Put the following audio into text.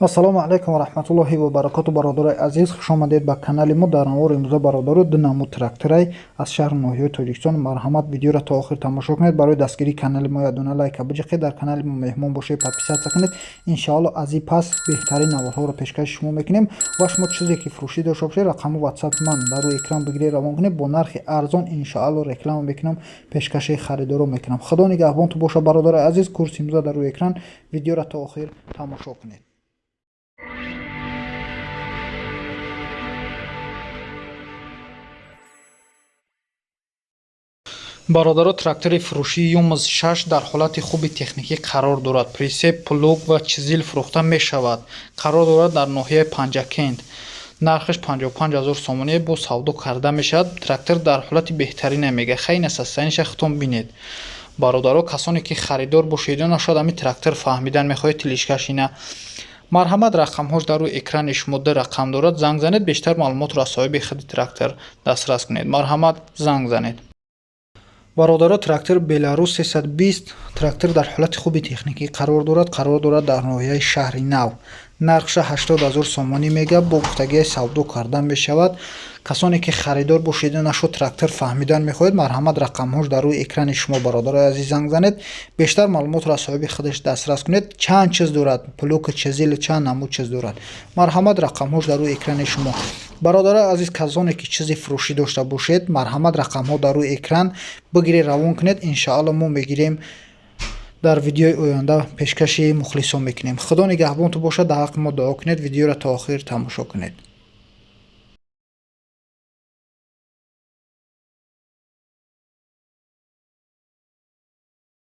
ассалому алайкум ва раҳматуллоҳи ва баракату. бародарои азиз, хуш омадед ба канали мо. дар навори имрӯза бародаро ду намуд тракторай аз шаҳри ноҳияи тоҷикистон. марҳамат, видеоро то охир тамошо кунед. барои дастгирии канали мо ядона лайка биҷиқед, дар канали мо меҳмон бошед, подписатсия кунед. иншоалло аз ин пас беҳтарин наворҳоро пешкаши шумо мекунем ва шумо чизе ки фурӯшӣ дошта бошед, рақами WhatsApp ман дар рӯи экран бигиред, равон кунед. бо нархи арзон иншоалло реклама мекунам, пешкаши харидоро мекунам. худо нигаҳбонту боша бародарои азиз. курси имрӯза дар рӯи экран, видеоро то охир тамошо кунед. бародаро, трактори фурӯшии Юмз 6 дар ҳолати хуби техникӣ қарор дорад. присеп, плуг ва чизил фурӯхта мешавад. қарор дорад дар ноҳияи Панҷакент. нархиш 55 000 сомоние бо савдо карда мешавад. трактор дар ҳолати беҳтарина мега. хайна састаниша хитон бинед. бародаро, касоне ки харидор бошед ё шояд ҳамин трактор фаҳмидан мехоҳед, тилишкашина марҳамат, рақамҳош дар рӯи экрани шумо ду рақам дорад. занг занед, бештар маълумотро аз соҳиби худи трактор дастрас кунед. марҳамат, занг занед. бародаро, трактор Беларус 320 трактор дар ҳолати хуби техникӣ қарор дорад дар ноҳияи шаҳри Нав. нархша 80 000 сомонӣ мега. бо гуфтагии савдо карда мешавад. касоне ки харидор бошед ё нашуд трактор фаҳмидан мехоҳед, марҳамат, рақамҳош дар рӯи экрани шумо бародарои азиз занг занед. бештар маълумотро аз соҳиби худаш дастрас кунед. чанд чиз дорад, плук, чизил, чанд намуд чиз дорад. марҳамат, рақамҳош дар рӯи экрани шумо. бародарои азиз, касоне ки чизи фурӯшӣ дошта бошед, марҳамат, рақамҳо дар рӯи экран бигиред, равон кунед. иншоалло мо мегирем, дар видеои оянда пешкаши мухлисон мекунем. худо нигаҳбонтон бошад. дар ҳаққи мо дуо кунед. видеоро то охир тамошо кунед.